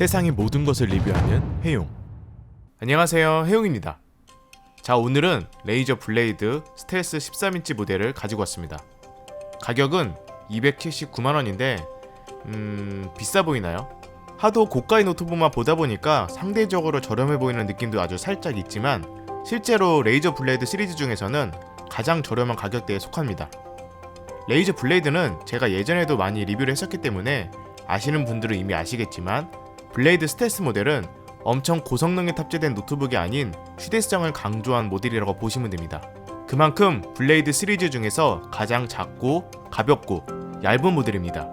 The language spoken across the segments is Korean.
세상의 모든 것을 리뷰하는 해용. 안녕하세요, 해용입니다. 자, 오늘은 레이저 블레이드 스텔스 13인치 모델을 가지고 왔습니다. 가격은 279만원인데 비싸 보이나요? 하도 고가의 노트북만 보다 보니까 상대적으로 저렴해 보이는 느낌도 아주 살짝 있지만 실제로 레이저 블레이드 시리즈 중에서는 가장 저렴한 가격대에 속합니다. 레이저 블레이드는 제가 예전에도 많이 리뷰를 했었기 때문에 아시는 분들은 이미 아시겠지만 블레이드 스텔스 모델은 엄청 고성능에 탑재된 노트북이 아닌 휴대성을 강조한 모델이라고 보시면 됩니다. 그만큼 블레이드 시리즈 중에서 가장 작고 가볍고 얇은 모델입니다.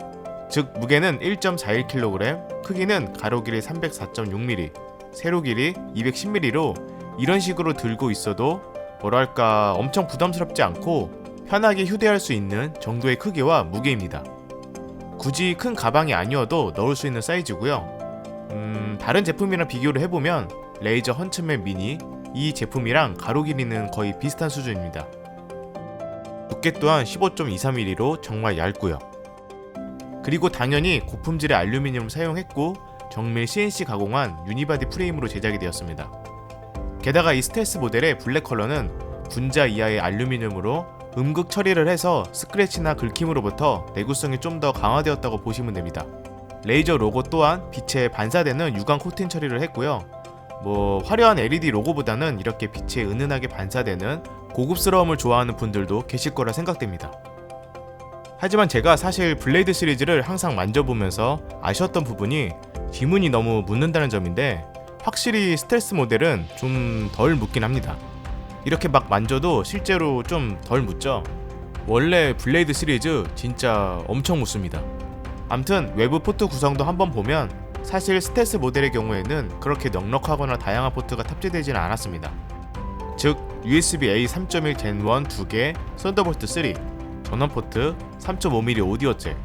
즉 무게는 1.41kg, 크기는 가로 길이 304.6mm, 세로 길이 210mm로 이런 식으로 들고 있어도 뭐랄까 엄청 부담스럽지 않고 편하게 휴대할 수 있는 정도의 크기와 무게입니다. 굳이 큰 가방이 아니어도 넣을 수 있는 사이즈고요. 다른 제품이랑 비교를 해보면 레이저 헌츠맨 미니 이 제품이랑 가로 길이는 거의 비슷한 수준입니다. 두께 또한 15.23mm로 정말 얇고요. 그리고 당연히 고품질의 알루미늄을 사용했고 정밀 CNC 가공한 유니바디 프레임으로 제작이 되었습니다. 게다가 이 스텔스 모델의 블랙 컬러는 분자 이하의 알루미늄으로 음극 처리를 해서 스크래치나 긁힘으로부터 내구성이 좀 더 강화되었다고 보시면 됩니다. 레이저 로고 또한 빛에 반사되는 유광 코팅 처리를 했고요. 화려한 LED 로고보다는 이렇게 빛에 은은하게 반사되는 고급스러움을 좋아하는 분들도 계실 거라 생각됩니다. 하지만 제가 사실 블레이드 시리즈를 항상 만져보면서 아쉬웠던 부분이 지문이 너무 묻는다는 점인데 확실히 스텔스 모델은 좀 덜 묻긴 합니다. 이렇게 막 만져도 실제로 좀 덜 묻죠. 원래 블레이드 시리즈 진짜 엄청 묻습니다. 암튼 외부 포트 구성도 한번 보면 사실 스텔스 모델의 경우에는 그렇게 넉넉하거나 다양한 포트가 탑재되지는 않았습니다. 즉 USB-A 3.1 Gen 1 2개, 썬더볼트 3, 전원 포트, 3.5mm 오디오 잭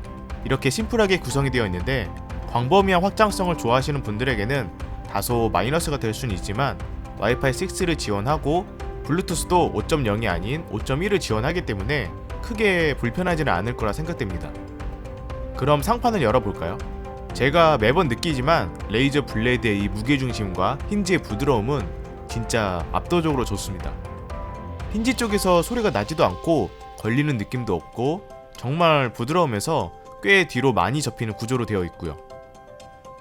이렇게 심플하게 구성이 되어 있는데 광범위한 확장성을 좋아하시는 분들에게는 다소 마이너스가 될 수는 있지만 와이파이 6를 지원하고 블루투스도 5.0이 아닌 5.1을 지원하기 때문에 크게 불편하지는 않을 거라 생각됩니다. 그럼 상판을 열어볼까요? 제가 매번 느끼지만 레이저 블레이드의 이 무게중심과 힌지의 부드러움은 진짜 압도적으로 좋습니다. 힌지 쪽에서 소리가 나지도 않고 걸리는 느낌도 없고 정말 부드러우면서 꽤 뒤로 많이 접히는 구조로 되어 있고요.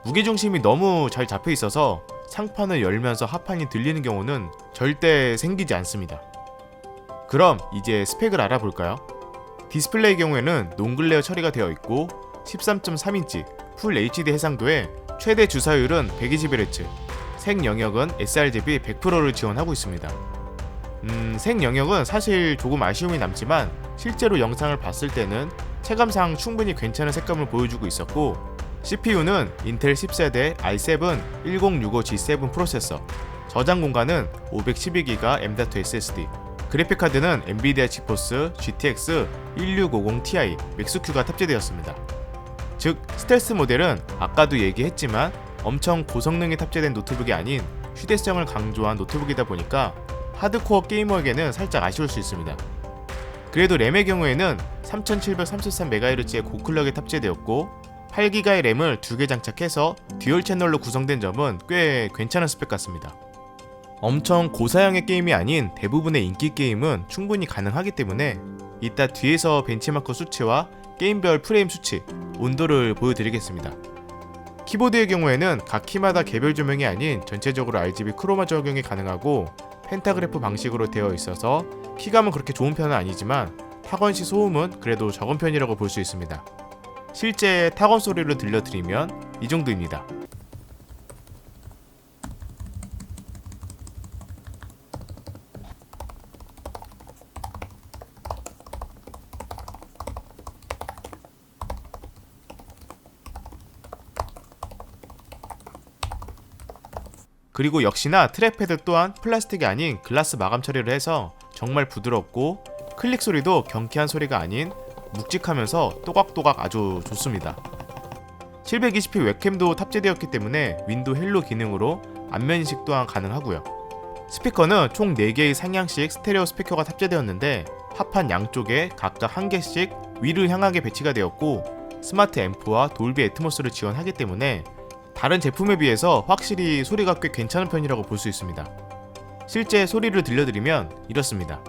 무게중심이 너무 잘 잡혀 있어서 상판을 열면서 하판이 들리는 경우는 절대 생기지 않습니다. 그럼 이제 스펙을 알아볼까요? 디스플레이 경우에는 논글레어 처리가 되어 있고 13.3인치 풀 HD 해상도에 최대 주사율은 120Hz, 색 영역은 sRGB 100%를 지원하고 있습니다. 색 영역은 사실 조금 아쉬움이 남지만 실제로 영상을 봤을 때는 체감상 충분히 괜찮은 색감을 보여주고 있었고 CPU는 인텔 10세대 i7 1065G7 프로세서, 저장 공간은 512GB M.2 SSD, 그래픽카드는 엔비디아 지포스 GTX 1650ti 맥스Q가 탑재되었습니다. 즉 스텔스 모델은 아까도 얘기했지만 엄청 고성능이 탑재된 노트북이 아닌 휴대성을 강조한 노트북이다 보니까 하드코어 게이머에게는 살짝 아쉬울 수 있습니다. 그래도 램의 경우에는 3733MHz의 고클럭이 탑재되었고 8GB의 램을 2개 장착해서 듀얼 채널로 구성된 점은 꽤 괜찮은 스펙 같습니다. 엄청 고사양의 게임이 아닌 대부분의 인기 게임은 충분히 가능하기 때문에 이따 뒤에서 벤치마크 수치와 게임별 프레임 수치, 온도를 보여드리겠습니다. 키보드의 경우에는 각 키마다 개별 조명이 아닌 전체적으로 RGB 크로마 적용이 가능하고 펜타그래프 방식으로 되어 있어서 키감은 그렇게 좋은 편은 아니지만 타건 시 소음은 그래도 적은 편이라고 볼 수 있습니다. 실제 타건 소리를 들려드리면 이 정도입니다. 그리고 역시나 트랙패드 또한 플라스틱이 아닌 글라스 마감 처리를 해서 정말 부드럽고 클릭 소리도 경쾌한 소리가 아닌 묵직하면서 또각또각 아주 좋습니다. 720p 웹캠도 탑재되었기 때문에 윈도우 헬로 기능으로 안면 인식 또한 가능하고요. 스피커는 총 4개의 상향식 스테레오 스피커가 탑재되었는데 합판 양쪽에 각각 1개씩 위를 향하게 배치가 되었고 스마트 앰프와 돌비 애트모스를 지원하기 때문에 다른 제품에 비해서 확실히 소리가 꽤 괜찮은 편이라고 볼 수 있습니다. 실제 소리를 들려드리면 이렇습니다.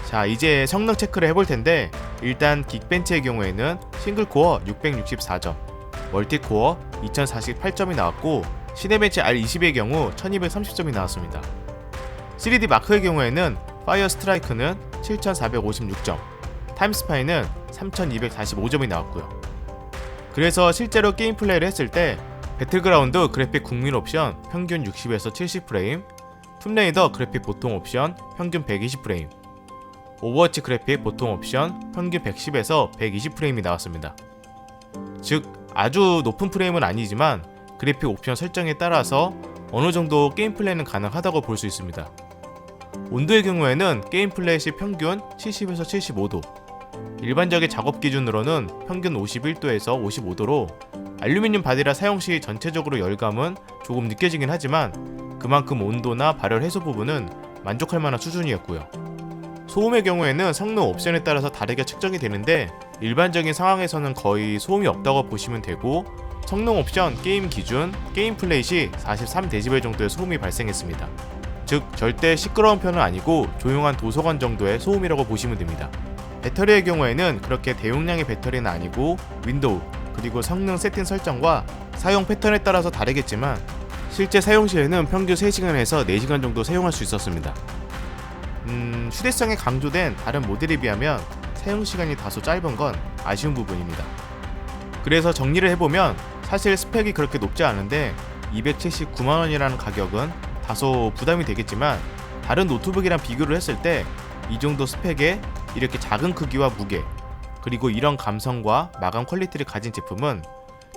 자, 이제 성능 체크를 해볼 텐데, 일단 긱벤치의 경우에는 싱글코어 664점, 멀티코어 2048점이 나왔고, 시네벤치 R20의 경우 1230점이 나왔습니다. 3D 마크의 경우에는 파이어 스트라이크는 7456점, 타임스파이는 3245점이 나왔고요. 그래서 실제로 게임 플레이를 했을 때 배틀그라운드 그래픽 국민 옵션 평균 60에서 70프레임, 툼레이더 그래픽 보통 옵션 평균 120프레임, 오버워치 그래픽 보통 옵션 평균 110에서 120프레임이 나왔습니다. 즉 아주 높은 프레임은 아니지만 그래픽 옵션 설정에 따라서 어느 정도 게임 플레이는 가능하다고 볼 수 있습니다. 온도의 경우에는 게임 플레이 시 평균 70에서 75도, 일반적인 작업 기준으로는 평균 51도에서 55도로 알루미늄 바디라 사용 시 전체적으로 열감은 조금 느껴지긴 하지만 그만큼 온도나 발열 해소 부분은 만족할 만한 수준이었고요. 소음의 경우에는 성능 옵션에 따라서 다르게 측정이 되는데 일반적인 상황에서는 거의 소음이 없다고 보시면 되고, 성능 옵션 게임 기준 게임 플레이 시 43dB 정도의 소음이 발생했습니다. 즉 절대 시끄러운 편은 아니고 조용한 도서관 정도의 소음이라고 보시면 됩니다. 배터리의 경우에는 그렇게 대용량의 배터리는 아니고 윈도우 그리고 성능 세팅 설정과 사용 패턴에 따라서 다르겠지만 실제 사용 시에는 평균 3시간에서 4시간 정도 사용할 수 있었습니다. 휴대성이 강조된 다른 모델에 비하면 사용시간이 다소 짧은 건 아쉬운 부분입니다. 그래서 정리를 해보면 사실 스펙이 그렇게 높지 않은데 279만원이라는 가격은 다소 부담이 되겠지만 다른 노트북이랑 비교를 했을 때 이 정도 스펙에 이렇게 작은 크기와 무게 그리고 이런 감성과 마감 퀄리티를 가진 제품은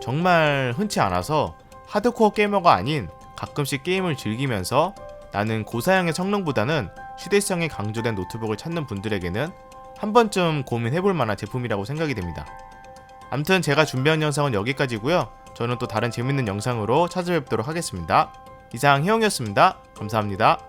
정말 흔치 않아서 하드코어 게이머가 아닌 가끔씩 게임을 즐기면서 나는 고사양의 성능보다는 휴대성이 강조된 노트북을 찾는 분들에게는 한 번쯤 고민해볼 만한 제품이라고 생각이 됩니다. 암튼 제가 준비한 영상은 여기까지고요. 저는 또 다른 재밌는 영상으로 찾아뵙도록 하겠습니다. 이상 혜영이었습니다. 감사합니다.